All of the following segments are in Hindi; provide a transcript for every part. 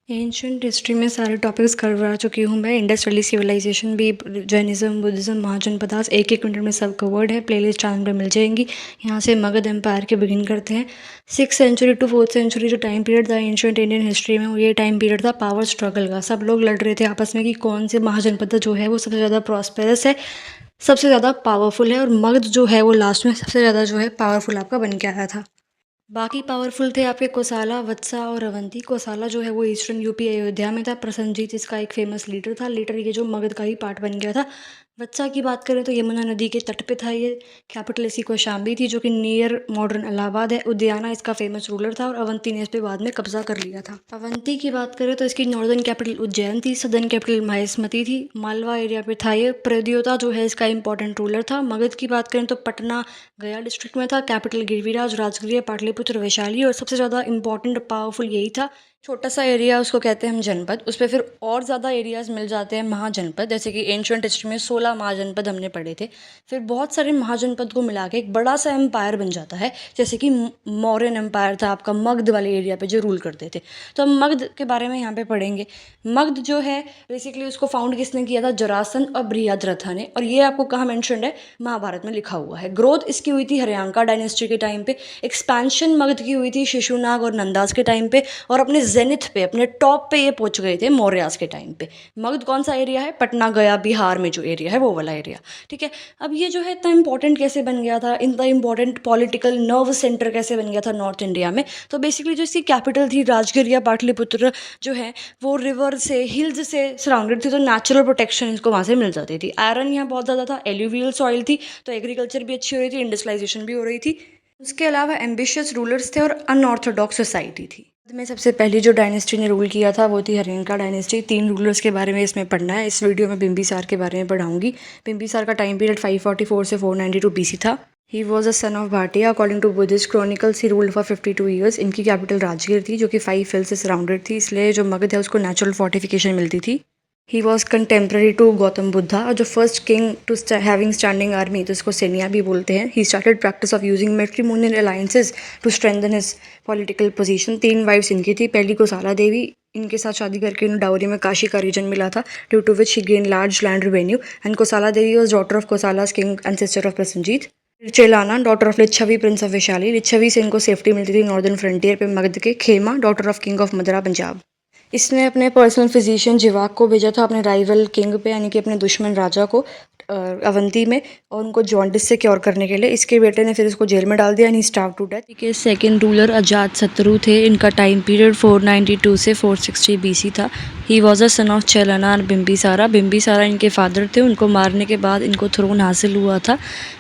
एंशंट हिस्ट्री में सारे टॉपिक्स करवा चुकी हूँ मैं। इंडस वैली सिविलाइजेशन भी, जैनिज़्म, बुद्धिज़्म, महाजनपदास, एक एक मिनट में सब कवर्ड है। प्लेलिस्ट चैनल पे मिल जाएंगी। यहाँ से मगध एम्पायर के बिगिन करते हैं। 6th century to 4th century जो टाइम पीरियड था एंशंट इंडियन हिस्ट्री में, वो ये टाइम पीरियड था पावर स्ट्रगल का। सब लोग लड़ रहे थे आपस में कि कौन से महाजनपद जो है वो सबसे ज़्यादा प्रॉस्पेरस है, सबसे ज़्यादा पावरफुल है, और मगध जो है वो लास्ट में सबसे ज़्यादा जो है पावरफुल आपका बन के आया था। बाकी पावरफुल थे आपके कोसाला, वत्सा और अवंती। कोसाला जो है वो ईस्टर्न यूपी अयोध्या में था। प्रसन्नजीत इसका एक फेमस लीडर था। लेटर ये जो मगध का ही पार्ट बन गया था। वत्सा की बात करें तो यमुना नदी के तट पे था ये। कैपिटल इसकी कौशाम्बी थी जो कि नियर मॉडर्न इलाहाबाद है। उदयना इसका फेमस रूलर था और अवंती ने इस पे बाद में कब्जा कर लिया था। अवंती की बात करें तो इसकी नॉर्दर्न कैपिटल उज्जैन थी, सदर्न कैपिटल माहिष्मती थी। मालवा एरिया पे था ये। प्रद्योता जो है इसका इंपॉर्टेंट रूलर था। मगध की बात करें तो पटना गया डिस्ट्रिक्ट में था। कैपिटल गिरिराज, राजगृह, पाटलिपुत्र, वैशाली, और सबसे ज़्यादा इंपॉर्टेंट पावरफुल यही था। छोटा सा एरिया उसको कहते हैं हम जनपद, उस पर फिर और ज़्यादा एरियाज मिल जाते हैं महाजनपद। जैसे कि एंशंट हिस्ट्री में 16 महाजनपद हमने पढ़े थे। फिर बहुत सारे महाजनपद को मिला के एक बड़ा सा एम्पायर बन जाता है। जैसे कि मौर्यन एम्पायर था आपका मगध वाले एरिया पे जो रूल करते थे। तो हम मगध के बारे में यहाँ पे पढ़ेंगे। मगध जो है बेसिकली उसको फाउंड किसने किया था? जरासंध और बृहद्रथ ने। और ये आपको कहाँ मेंशन्ड है? महाभारत में लिखा हुआ है। ग्रोथ इसकी हुई थी हरियांका डायनेस्टी के टाइम पे। एक्सपेंशन मगध की हुई थी शिशुनाग और नंदास के टाइम पे। और अपने जेनिथ पे, अपने टॉप पे ये पहुंच गए थे मौर्यास के टाइम पे। मगध कौन सा एरिया है? पटना गया बिहार में जो एरिया है वो वाला एरिया। ठीक है। अब ये जो है इतना इंपॉर्टेंट कैसे बन गया था, इतना इंपॉर्टेंट पॉलिटिकल नर्व सेंटर कैसे बन गया था नॉर्थ इंडिया में? तो बेसिकली जो इसकी कैपिटल थी राजगिर या पाटलिपुत्र जो है वो रिवर से, हिल्स से सराउंडेड थी, तो नेचुरल प्रोटेक्शन इसको वहाँ से मिल जाती थी। आयरन यहाँ बहुत ज़्यादा था, एल्यूवियल सॉइल थी, तो एग्रीकल्चर भी अच्छी हो रही थी, इंडस्ट्रियलाइजेशन भी हो रही थी। उसके अलावा एम्बिशियस रूलर्स थे और अनऑर्थोडॉक्स सोसाइटी थी। में सबसे पहली जो डायनेस्टी ने रूल किया था वो थी हरियांका डायनेस्टी। 3 रूलर्स के बारे में इसमें पढ़ना है। इस वीडियो में बिंबिसार के बारे में पढ़ाऊंगी। बिंबिसार का टाइम पीरियड 544 से 492 BC था। He was a son of Bhattiya. According to Buddhist chronicles he ruled for 52 years. इनकी कैपिटल राजगीर थी जो कि 5 हिल से सराउंडेड थी, इसलिए जो मगध है उसको नेचुरल फोर्टिफिकेशन मिलती थी। He was contemporary to Gautam Buddha, और जो first king to having standing army, तो इसको सेनिया भी बोलते हैं। He started practice of using matrimonial alliances to strengthen his political position. 3 wives इनकी थी। पहली कोसाला देवी, इनके साथ शादी करके इन्हें डाउरी में काशी का रीजन मिला था, due to which he gain large land revenue. And Kosala Devi was daughter of Kosala's king and sister of Prasenjit. Chellana, daughter of Lichchhavi prince of Vaishali. Lichchhavi से इनको सेफ्टी मिलती थी नॉर्दर्न फ्रंटियर पे मगध के। खेमा, डॉटर ऑफ किंग ऑफ मदरा पंजाब। इसने अपने पर्सनल फिजिशियन जिवाक को भेजा था अपने राइवल किंग पे, यानी कि अपने दुश्मन राजा को, अवंती में, और उनको जॉन्डिस से क्योर करने के लिए। इसके बेटे ने फिर इसको जेल में डाल दिया and he starve to death. के सेकंड रूलर अजात शत्रु थे। इनका टाइम पीरियड 492 से 460 BC था। He was a son of Chelna और बिम्बिसारा। बिम्बिसारा इनके फादर थे। उनको मारने के बाद इनको थ्रोन हासिल हुआ था।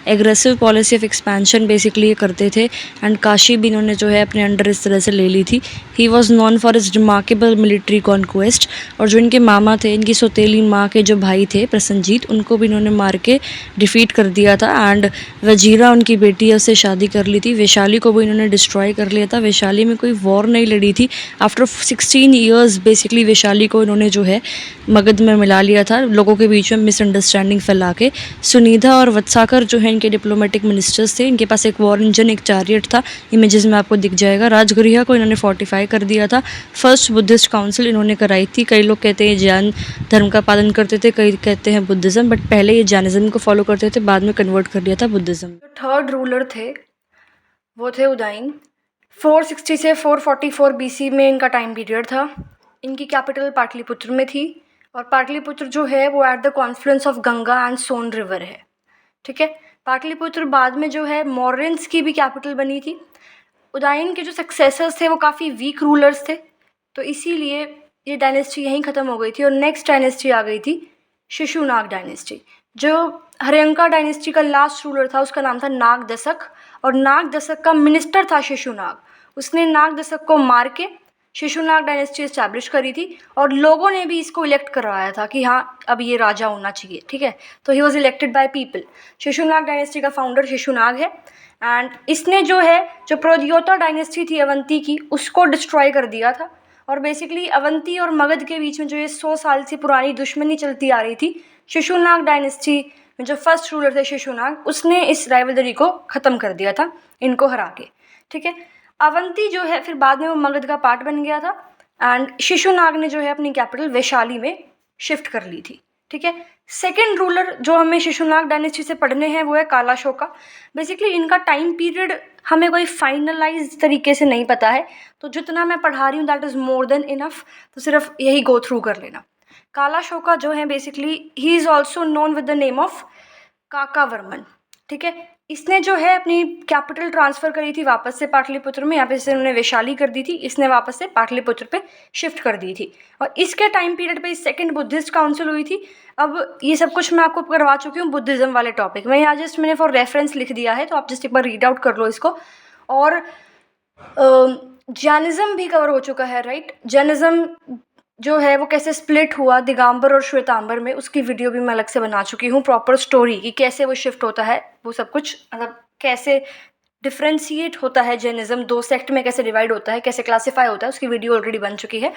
Aggressive policy of expansion basically ये करते थे, एंड काशी भी इन्होंने जो है अपने अंडर इस तरह से ले ली थी। He was non for is remarkable military conquest. और जो इनके मामा थे, इनकी सौतेली माँ के जो भाई थे प्रसन्नजीत, उनको भी इन्होंने मार के डिफीट कर दिया था। एंड वजीरा उनकी बेटी है, उससे शादी कर ली थी। वैशाली को भी इन्होंने डिस्ट्रॉय कर लिया था। वैशाली में कोई वॉर नहीं लड़ी थी। आफ्टर 16 ईयर्स बेसिकली वैशाली को इन्होंने जो है मगध में मिला लिया था, लोगों के बीच में मिसअंडरस्टैंडिंग फैला के। सुनिधा और वत्साकर जो है इनके डिप्लोमेटिक मिनिस्टर्स थे। इनके पास एक वॉर इंजन, एक चैरियट था, इमेजेस में आपको दिख जाएगा। राजगृह को इन्होंने फोर्टिफाई कर दिया था। फर्स्ट बुद्धिस्ट काउंसिल इन्होंने कराई थी। कई लोग कहते हैं जैन धर्म का पालन करते थे, कई कहते हैं बुद्धिज्म, बट पहले ये जैनिज्म को फॉलो करते थे, बाद में कन्वर्ट कर लिया था बुद्धिज्म। जो थर्ड रूलर थे वो थे उदयन। 460 से 444 BC में इनका टाइम पीरियड था। इनकी कैपिटल पाटलिपुत्र में थी, और पाटलिपुत्र जो है वो at the confluence of Ganga and Son river है। ठीक है। पाटलिपुत्र बाद में जो है मौर्यंस की भी कैपिटल बनी थी। उदयन के जो सक्सेसर्स थे वो काफ़ी वीक रूलर्स थे, तो इसीलिए ये डायनेस्टी यहीं ख़त्म हो गई थी, और नेक्स्ट डायनेस्टी आ गई थी शिशुनाग डायनेस्टी। जो हरियांका डायनेस्टी का लास्ट रूलर था उसका नाम था नागदशक, और नागदशक का मिनिस्टर था शिशुनाग। उसने नागदशक को मार के शिशुनाग डायनेस्टी इस्टेब्लिश करी थी, और लोगों ने भी इसको इलेक्ट करवाया था कि हाँ अब ये राजा होना चाहिए। ठीक है। तो he was elected by people. Shishunaga dynasty का फाउंडर शिशुनाग है, एंड इसने जो है जो प्रद्योता डायनेस्टी थी अवंती की, उसको डिस्ट्रॉय कर दिया था। और बेसिकली अवंती और मगध के बीच में जो ये 100 साल से पुरानी दुश्मनी चलती आ रही थी, शिशुनाग डायनेस्टी में जो फर्स्ट रूलर थे शिशुनाग, उसने इस राइवलरी को ख़त्म कर दिया था इनको हरा के। ठीक है। अवंती जो है फिर बाद में वो मगध का पार्ट बन गया था। एंड शिशुनाग ने जो है अपनी कैपिटल वैशाली में शिफ्ट कर ली थी। ठीक है, सेकेंड रूलर जो हमें शिशुनाग डायनेस्टी से पढ़ने हैं वो है कालाशोका। बेसिकली इनका टाइम पीरियड हमें कोई फाइनलाइज तरीके से नहीं पता है, तो जितना मैं पढ़ा रही हूँ that is more than enough, तो सिर्फ यही गो थ्रू कर लेना। कालाशोका जो है basically he is also known with the name of Kakavarman. ठीक है, इसने जो है अपनी कैपिटल ट्रांसफ़र करी थी वापस से पाटलिपुत्र में, यहाँ पे से उन्होंने वैशाली कर दी थी, इसने वापस से पाटलिपुत्र पे शिफ्ट कर दी थी। और इसके टाइम पीरियड पे सेकंड बुद्धिस्ट काउंसिल हुई थी। अब ये सब कुछ मैं आपको करवा चुकी हूँ बुद्धिज़्म वाले टॉपिक में, यहाँ जस्ट मैंने फॉर रेफरेंस लिख दिया है, तो आप जस्ट एक बार रीड आउट कर लो इसको। और जैनिज़्म भी कवर हो चुका है, राइट। जैनिज़्म जो है वो कैसे स्प्लिट हुआ दिगंबर और श्वेतांबर में, उसकी वीडियो भी मैं अलग से बना चुकी हूँ, प्रॉपर स्टोरी कि कैसे वो शिफ्ट होता है, वो सब कुछ, मतलब कैसे डिफ्रेंशिएट होता है जैनिज़्म, दो सेक्ट में कैसे डिवाइड होता है, कैसे क्लासीफाई होता है, उसकी वीडियो ऑलरेडी बन चुकी है।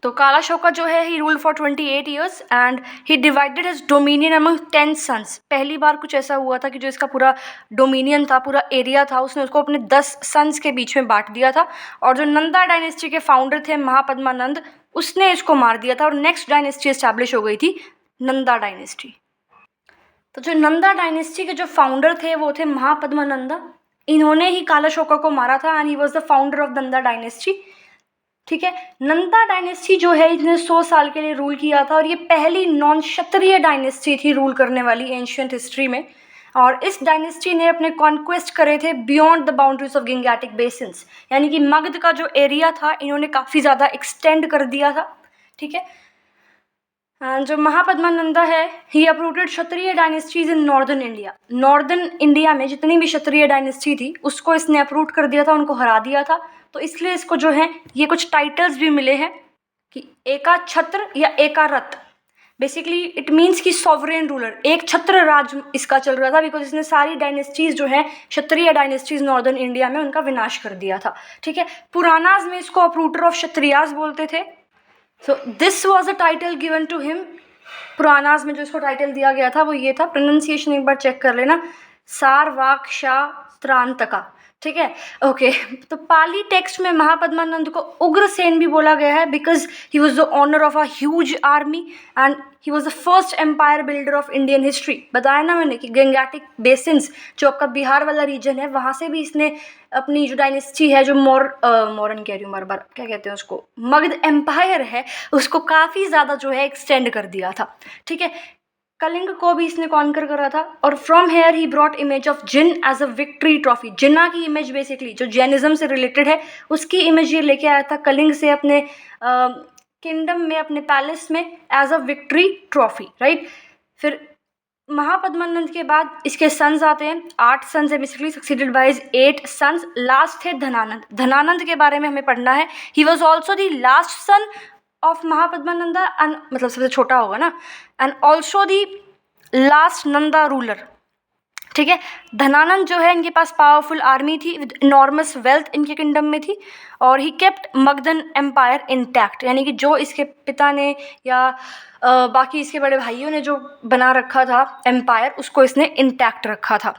तो कालाशोका जो है he ruled for 28 years and he divided his dominion among 10 sons. पहली बार कुछ ऐसा हुआ था कि जो इसका पूरा डोमिनियन था, पूरा एरिया था, उसने उसको अपने 10 सन्स के बीच में बांट दिया था। और जो नंदा डायनेस्टी के फाउंडर थे महापद्मानंद, उसने इसको मार दिया था और नेक्स्ट डायनेस्टी एस्टैब्लिश हो गई थी, नंदा डायनेस्टी। तो जो नंदा डायनेस्टी के जो फाउंडर थे वो थे महापद्मानंदा, इन्होंने ही कालाशोका को मारा था and he was the founder of Nanda dynasty. ठीक है, नंदा डायनेस्टी जो है इसने 100 साल के लिए रूल किया था और ये पहली नॉन क्षत्रिय डायनेस्टी थी रूल करने वाली एंशियंट हिस्ट्री में। और इस डायनेस्टी ने अपने कॉन्क्वेस्ट करे थे beyond the boundaries of Gangetic basins, यानी कि मगध का जो एरिया था इन्होंने काफ़ी ज़्यादा एक्सटेंड कर दिया था। ठीक है, जो महापद्मानंदा है he uprooted Kshatriya dynasties in northern India. Northern India में जितनी भी क्षत्रिय डायनेस्टी थी उसको इसने अपरूट कर दिया था, उनको हरा दिया था। तो इसलिए इसको जो है ये कुछ टाइटल्स भी मिले हैं कि एका छत्र या एका रथ। बेसिकली इट मीन्स कि सॉवरेन रूलर, एक छत्र राज इसका चल रहा था, बिकॉज इसने सारी डायनेस्टीज जो है क्षत्रिय डायनेस्टीज नॉर्दर्न इंडिया में उनका विनाश कर दिया था। ठीक है, पुरानाज में इसको अपरूटर ऑफ क्षत्रियाज बोलते थे। So this was a title given to him. Puranas में जो इसको टाइटल दिया गया था वो ये था, प्रोनाउंसिएशन एक बार चेक कर लेना, सारवाक्षात्रांतका। ठीक है, ओके। तो पाली टेक्स्ट में महापद्मानंद को उग्रसेन भी बोला गया है because he was the owner of a huge army and he was the first empire builder of Indian history. बताया ना मैंने कि गंगैटिक बेसिन्स जो आपका बिहार वाला रीजन है वहाँ से भी इसने अपनी जो डायनेस्टी है, जो मॉरन कह रही हूँ बार बार, क्या कहते हैं उसको, मगध एम्पायर है, उसको काफ़ी ज़्यादा जो है एक्सटेंड कर दिया था। ठीक है, कलिंग को भी इसने कॉन्कर करा था। और from here he brought image of Jina as a victory trophy. Jina की इमेज बेसिकली जो जैनिज्म से रिलेटेड है उसकी इमेज ये लेके आया था कलिंग से अपने किंगडम में, अपने पैलेस में as a victory trophy, right. फिर महापद्मानंद के बाद इसके सन्स आते हैं, 8 सन्स है basically, succeeded by his 8 sons. Last थे धनानंद। धनानंद के बारे में हमें पढ़ना है। He was also the last son of Mahapadmananda and, मतलब सबसे छोटा होगा ना, and also the last Nanda ruler. ठीक है, धनानंद जो है इनके पास पावरफुल आर्मी थी विद इनॉर्मस वेल्थ इनके किंगडम में थी, और he kept Magadhan empire intact, यानी कि जो इसके पिता ने या बाकी इसके बड़े भाइयों ने जो बना रखा था एम्पायर, उसको इसने इंटैक्ट रखा था।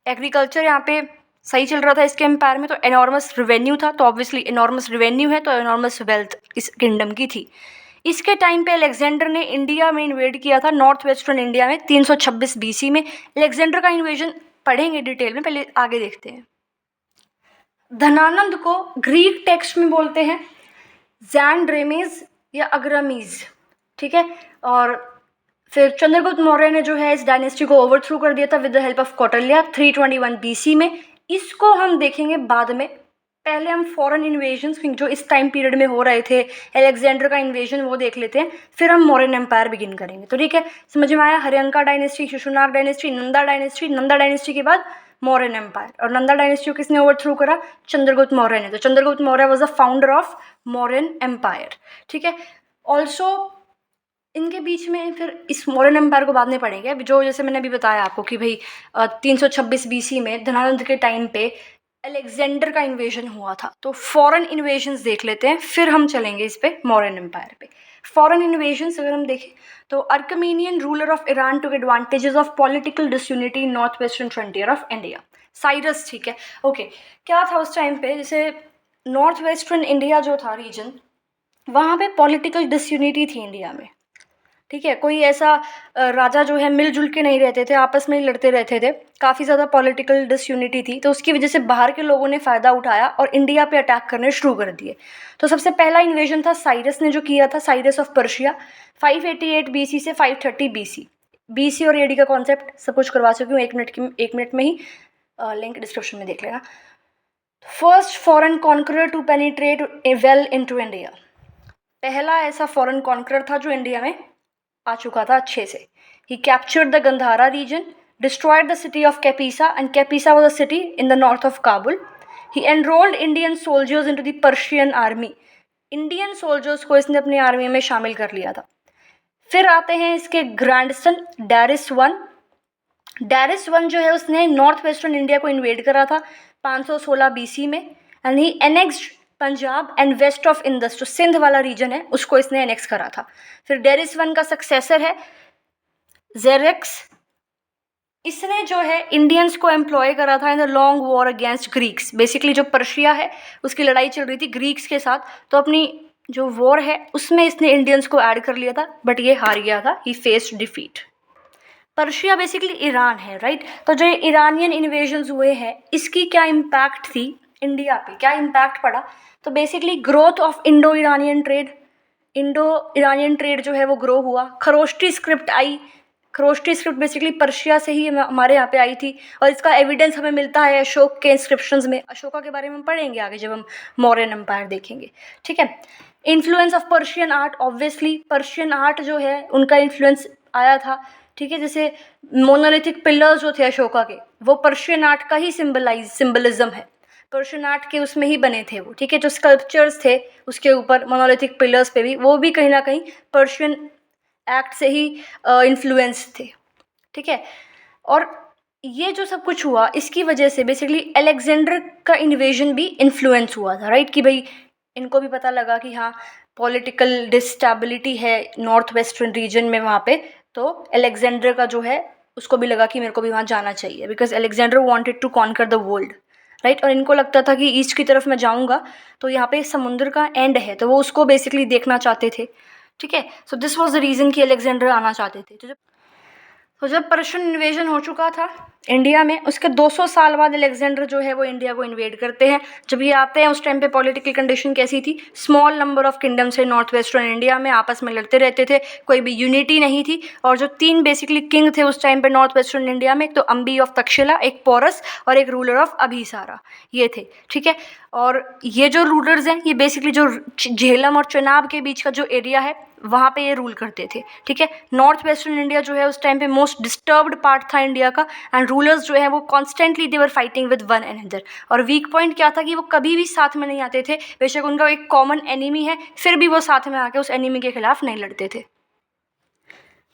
एग्रीकल्चर यहाँ पे सही चल रहा था इसके एम्पायर में, तो एनॉर्मस रिवेन्यू था, तो ऑब्वियसली एनॉर्मस रिवेन्यू है तो एनॉर्मस वेल्थ इस किंगडम की थी। इसके टाइम पे अलेक्जेंडर ने इंडिया में इन्वेड किया था, नॉर्थ वेस्टर्न इंडिया में 326 BC में। अलेक्जेंडर का इन्वेजन पढ़ेंगे डिटेल में, पहले आगे देखते हैं। धनानंद को ग्रीक टेक्स्ट में बोलते हैं जैंड्रेमेज या अग्रामीज। ठीक है, और फिर चंद्रगुप्त मौर्य ने जो है इस डायनेस्टी को ओवरथ्रो कर दिया था with the help of Kautilya 321 BC में। इसको हम देखेंगे बाद में, पहले हम फॉरेन इन्वेजन्स जो इस टाइम पीरियड में हो रहे थे, अलेक्जेंडर का इन्वेजन वो देख लेते हैं, फिर हम मौर्यन एम्पायर बिगिन करेंगे। तो ठीक है, समझ में आया, Haryanka dynasty, Shishunaga dynasty, Nanda dynasty, Nanda dynasty के बाद मौर्यन एम्पायर। और नंदा डायनेस्टी को किसने ओवरथ्रो करा? चंद्रगुप्त मौर्य ने। तो Chandragupta Maurya was the founder of Mauryan empire. ठीक है, ऑल्सो इनके बीच में फिर इस मौर्यन एम्पायर को बाद में पढ़ेंगे, जो जैसे मैंने अभी बताया आपको कि भाई 326 BC में धनानंद के टाइम पे अलेक्जेंडर का इन्वेजन हुआ था। तो फॉरेन इन्वेजन्स देख लेते हैं, फिर हम चलेंगे इस पे मौर्यन एम्पायर पे। फॉरेन इन्वेजन्स अगर हम देखें तो अर्कमेनियन ruler of Iran took advantages of political disunity in north western frontier of India. Cyrus, ठीक है, ओके। क्या था उस टाइम पे, जैसे नॉर्थ वेस्टर्न इंडिया जो था रीजन, वहाँ पे पॉलिटिकल डिसयूनिटी थी इंडिया में, ठीक है। कोई ऐसा राजा जो है मिलजुल के नहीं रहते थे, आपस में ही लड़ते रहते थे, काफ़ी ज़्यादा पॉलिटिकल डिसयूनिटी थी, तो उसकी वजह से बाहर के लोगों ने फ़ायदा उठाया और इंडिया पे अटैक करने शुरू कर दिए। तो सबसे पहला इन्वेजन था साइरस ने जो किया था, साइरस ऑफ पर्शिया, 588 BC से 530 BC। BC और AD का कॉन्सेप्ट सब कुछ करवा चुकी हूँ, 1 मिनट में ही, लिंक डिस्क्रिप्शन में देख लेना। First foreign conqueror to penetrate well into India, पहला ऐसा फॉरेन कॉन्करर था जो इंडिया में आ चुका था अच्छे से। He captured the Gandhara region, destroyed the city of Kapisa, and Kapisa was a city in the north of Kabul. He enrolled Indian soldiers into the Persian army, Indian soldiers को इसने अपनी आर्मी में शामिल कर लिया था। फिर आते हैं इसके grandson Darius one. Darius one जो है उसने नॉर्थ वेस्टर्न इंडिया को इन्वेड करा था 516 BC में, and he annexed Punjab and west of Indus, जो सिंध वाला रीजन है उसको इसने एनेक्स करा था। फिर डैरिस वन का सक्सेसर है जेरेक्स, इसने जो है इंडियंस को एम्प्लॉय करा था in the long war against Greeks. Basically जो पर्शिया है उसकी लड़ाई चल रही थी ग्रीक्स के साथ, तो अपनी जो वॉर है उसमें इसने इंडियंस को ऐड कर लिया था, बट ये हार गया था, ही faced defeat. Persia basically Iran है, राइट। तो जो ये ईरानियन इन्वेजन्स हुए हैं इसकी क्या इम्पैक्ट थी इंडिया पे, क्या इम्पैक्ट पड़ा, तो basically growth of Indo Iranian trade जो है वो ग्रो हुआ। Kharosthi script I, Kharosthi script basically Persia से ही हमारे यहाँ पे आई थी, और इसका एविडेंस हमें मिलता है अशोक के इंस्क्रिप्शंस में। अशोका के बारे में पढ़ेंगे आगे जब हम मौर्यन एम्पायर देखेंगे, ठीक है। Influence of Persian art, obviously Persian art जो है उनका इन्फ्लुएंस आया था, ठीक है। जैसे मोनोलिथिक पिलर्स जो थे अशोका के, वो पर्शियन आर्ट का ही सिंबलिज्म है, पर्शियन आर्ट के उसमें ही बने थे वो, ठीक है। जो स्कल्पचर्स थे उसके ऊपर मोनोलिथिक पिलर्स पे भी, वो भी कहीं ना कहीं पर्शियन एक्ट से ही इन्फ्लुएंस थे, ठीक है। और ये जो सब कुछ हुआ इसकी वजह से बेसिकली अलेक्जेंडर का इन्वेजन भी इन्फ्लुएंस हुआ था, राइट। कि भाई इनको भी पता लगा कि हाँ पॉलिटिकल डिस्टेबिलिटी है नॉर्थ वेस्टर्न रीजन में वहाँ पे, तो अलेक्जेंडर का जो है उसको भी लगा कि मेरे को भी वहाँ जाना चाहिए, because Alexander wanted to conquer the world, right. और इनको लगता था कि ईस्ट की तरफ मैं जाऊँगा तो यहाँ पे समुद्र का एंड है, तो वो उसको बेसिकली देखना चाहते थे, ठीक है। So this was the reason कि अलेक्जेंडर आना चाहते थे। तो जब पर्शियन इन्वेजन हो चुका था इंडिया में, उसके 200 साल बाद अलेक्जेंडर जो है वो इंडिया को इन्वेड करते हैं। जब ये आते हैं उस टाइम पे पॉलिटिकल कंडीशन कैसी थी, स्मॉल नंबर ऑफ किंगडम्स है नॉर्थ वेस्टर्न इंडिया में, आपस में लड़ते रहते थे, कोई भी यूनिटी नहीं थी। और जो 3 बेसिकली किंग थे उस टाइम पे नॉर्थ वेस्टर्न इंडिया में, एक तो अम्बी ऑफ तक्षशिला, एक पोरस, और एक रूलर ऑफ अभिसारा, ये थे, ठीक है। और ये जो रूलर्स हैं ये बेसिकली जो झेलम और चेनाब के बीच का जो एरिया है वहाँ पे ये रूल करते थे, ठीक है। नॉर्थ वेस्टर्न इंडिया जो है उस टाइम पे मोस्ट डिस्टर्ब्ड पार्ट था इंडिया का, एंड रूलर्स जो है वो constantly they were fighting with one another. और वीक पॉइंट क्या था कि वो कभी भी साथ में नहीं आते थे, बेशक उनका एक कॉमन एनिमी है फिर भी वो साथ में आके उस एनिमी के खिलाफ नहीं लड़ते थे।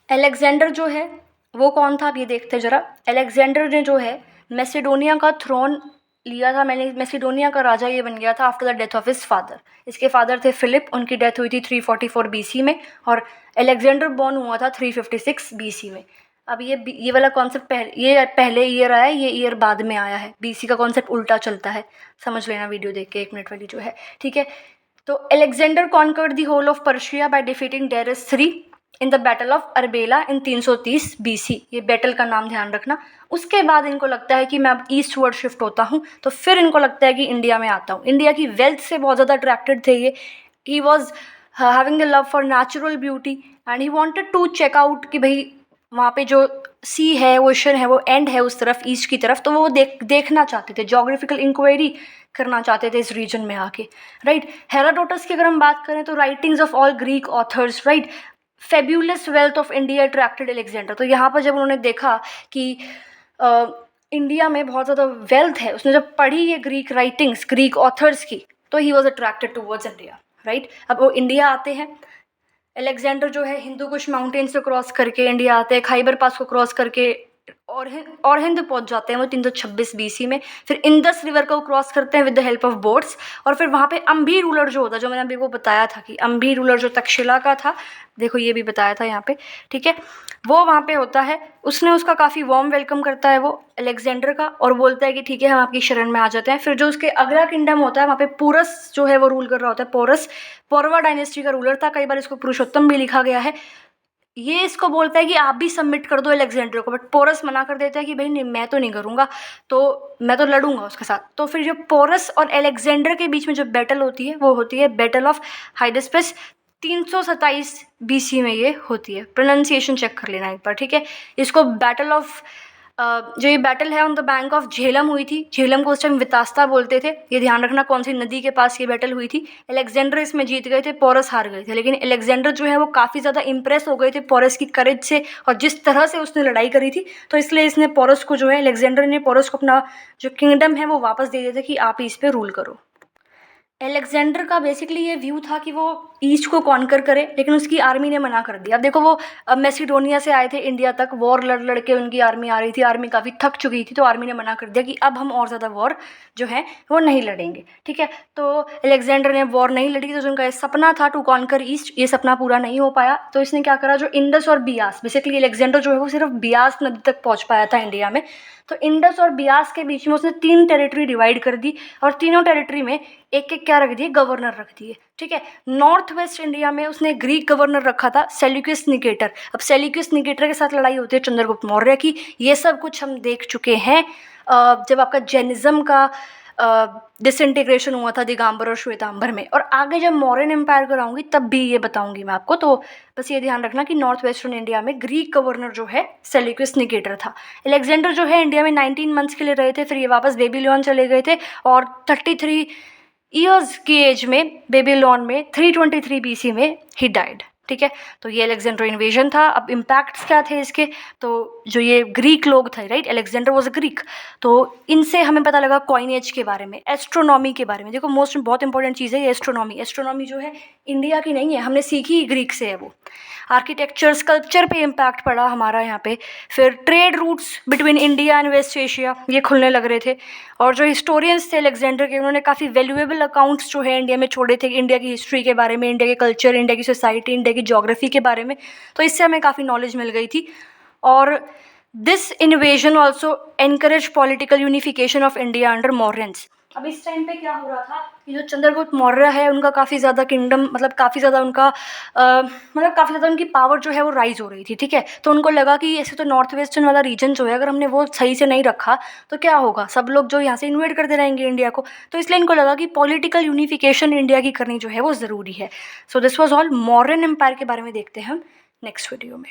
अलेक्जेंडर जो है वो कौन था, अब ये देखते हैं जरा। अलेक्जेंडर ने जो है मैसेडोनिया का थ्रोन लिया था, मैंने मैसेडोनिया का राजा ये बन गया था after the death of his father. इसके फादर थे फिलिप, उनकी डेथ हुई थी 344 BC में, और अलेक्जेंडर बॉर्न हुआ था 356 BC में। अब ये वाला कॉन्सेप्ट पहले ईयर आया है, ये ईयर बाद में आया है, BC का कॉन्सेप्ट उल्टा चलता है, समझ लेना वीडियो देख के, 1 मिनट वाली जो है, ठीक है। तो Alexander conquered the whole of Persia by defeating Darius 3 in the battle of Arbela in 330 BC। ये बैटल का नाम ध्यान रखना। उसके बाद इनको लगता है कि मैं अब ईस्ट वर्ड शिफ्ट होता हूँ, तो फिर इनको लगता है कि इंडिया में आता हूँ। इंडिया की वेल्थ से बहुत ज़्यादा अट्रैक्टेड थे ये। He was having the love for natural beauty and he wanted to check out कि भाई वहाँ पे जो सी है, ओशन है, वो एंड है उस तरफ, ईस्ट की तरफ, तो वो देखना चाहते थे, जोग्राफिकल इंक्वायरी करना चाहते थे इस रीजन में आके, राइट। हेरोडोटस की अगर हम बात करें तो writings of all Greek authors, right, fabulous wealth of India attracted Alexander. तो यहाँ पर जब उन्होंने देखा कि इंडिया में बहुत ज़्यादा वेल्थ है, उसने जब पढ़ी ये ग्रीक राइटिंग्स ग्रीक ऑथर्स की, तो he was attracted towards India, right. अब वो इंडिया आते हैं, अलेक्जेंडर जो है हिंदू कुश माउंटेन से क्रॉस करके इंडिया आते हैं, खाइबर पास को क्रॉस करके और हिंद पहुंच जाते हैं वो 326 BC में। फिर इंदस रिवर को क्रॉस करते हैं with the help of boats, और फिर वहाँ पे अम्भी रूलर जो होता है, जो मैंने अभी वो बताया था कि अम्भी रूलर जो तक्षशिला का था, देखो ये भी बताया था यहाँ पे, ठीक है, वो वहाँ पे होता है। उसने उसका काफ़ी वार्म वेलकम करता है वो अलेक्जेंडर का, और बोलता है कि ठीक है हम आपकी शरण में आ जाते हैं। फिर जो उसके अगला किंगडम होता है वहाँ पे पोरस जो है वो रूल कर रहा होता है। पोरस पौरवा डायनेस्टी का रूलर था, कई बार इसको पुरुषोत्तम भी लिखा गया है। ये इसको बोलता है कि आप भी सबमिट कर दो अलेक्जेंडर को, बट पोरस मना कर देता है कि भाई नहीं, मैं तो नहीं करूँगा, तो मैं तो लड़ूंगा उसके साथ। तो फिर जो पोरस और अलेक्जेंडर के बीच में जो बैटल होती है वो होती है बैटल ऑफ हाइडेस्पस। 327 BC में ये होती है। प्रोनाउंसिएशन चेक कर लेना एक बार, ठीक है। इसको बैटल ऑफ जो ये बैटल है on the bank of Jhelum हुई थी। झेलम को उस टाइम वितास्ता बोलते थे, ये ध्यान रखना कौन सी नदी के पास ये बैटल हुई थी। अलेक्जेंडर इसमें जीत गए थे, पोरस हार गए थे, लेकिन अलेक्जेंडर जो है वो काफ़ी ज़्यादा इंप्रेस हो गए थे पोरस की करेज से और जिस तरह से उसने लड़ाई करी थी, तो इसलिए इसने पोरस को जो है, अलेक्जेंडर ने पोरस को अपना जो किंगडम है वो वापस दे दिया था कि आप इस पर रूल करो। अलेक्जेंडर का बेसिकली ये व्यू था कि वो ईस्ट को कॉन्कर करे, लेकिन उसकी आर्मी ने मना कर दिया। अब देखो वो मैसिडोनिया से आए थे इंडिया तक, वॉर लड़ लड़ के उनकी आर्मी आ रही थी, आर्मी काफ़ी थक चुकी थी, तो आर्मी ने मना कर दिया कि अब हम और ज़्यादा वॉर जो है वो नहीं लड़ेंगे, ठीक है। तो अलेक्जेंडर ने वॉर नहीं लड़ी, तो जो उनका सपना था टू कॉन्कर ईस्ट, ये सपना पूरा नहीं हो पाया। तो इसने क्या करा, जो इंडस और बियास, बेसिकली अलेक्जेंडर जो है वो सिर्फ बियास नदी तक पहुँच पाया था इंडिया में, तो इंडस और बियास के बीच में उसने 3 टेरिटरी डिवाइड कर दी, और तीनों टेरिटरी में एक एक क्या रख दिए, गवर्नर रख दिए, ठीक है। नॉर्थ वेस्ट इंडिया में उसने ग्रीक गवर्नर रखा था, सेल्यूकस निकेटर। अब सेल्यूकस निकेटर के साथ लड़ाई होती है चंद्रगुप्त मौर्य की, ये सब कुछ हम देख चुके हैं जब आपका जैनिज्म का डिसइंटीग्रेशन हुआ था दिगंबर और श्वेतांबर में। और आगे जब मौर्यन एम्पायर कराऊंगी तब भी ये बताऊंगी मैं आपको, तो बस ये ध्यान रखना कि नॉर्थ वेस्टर्न इंडिया में ग्रीक गवर्नर जो है सेल्यूकस निकेटर था। अलेक्जेंडर जो है इंडिया में 19 मंथ्स के लिए रहे थे, फिर ये वापस बेबीलोन चले गए थे, और 33 ईयर्स की एज में बेबीलोन में 323 BC में ही डाइड, ठीक है। तो ये अलेक्जेंडर इन्वेजन था। अब इम्पैक्ट्स क्या थे इसके, तो जो ये ग्रीक लोग थे, right, Alexander was a Greek, तो इनसे हमें पता लगा कॉइनेज के बारे में, एस्ट्रोनॉमी के बारे में। देखो मोस्ट बहुत इंपॉर्टेंट चीज़ है ये एस्ट्रोनॉमी। एस्ट्रोनॉमी जो है इंडिया की नहीं है, हमने सीखी ग्रीक से है वो। आर्किटेक्चर स्कल्पचर पे इम्पैक्ट पड़ा हमारा यहाँ पे। फिर trade routes between India and West Asia ये खुलने लग रहे थे, और जो हिस्टोरियंस थे अलेक्जेंडर के, उन्होंने काफ़ी वैल्यूएबल अकाउंट्स जो है इंडिया में छोड़े थे, इंडिया की हिस्ट्री के बारे में, इंडिया के कल्चर, इंडिया की सोसाइटी, इंडिया की ज्योग्राफी के बारे में। तो इससे हमें काफ़ी नॉलेज मिल गई थी। और this invasion also encourage political unification of India under Mauryans. अब इस टाइम पे क्या हो रहा था कि जो चंद्रगुप्त मौर्य है उनका काफ़ी ज़्यादा किंगडम, मतलब काफ़ी ज़्यादा उनका मतलब काफ़ी ज़्यादा उनकी पावर जो है वो राइज हो रही थी, ठीक है। तो उनको लगा कि ऐसे तो नॉर्थ वेस्टर्न वाला रीजन जो है अगर हमने वो सही से नहीं रखा तो क्या होगा, सब लोग जो यहाँ से इन्वेड करते रहेंगे इंडिया को। तो इसलिए इनको लगा कि पॉलिटिकल यूनिफिकेशन इंडिया की करनी जो है वो ज़रूरी है। So this was all Mauryan empire के बारे में देखते हैं हम नेक्स्ट वीडियो में।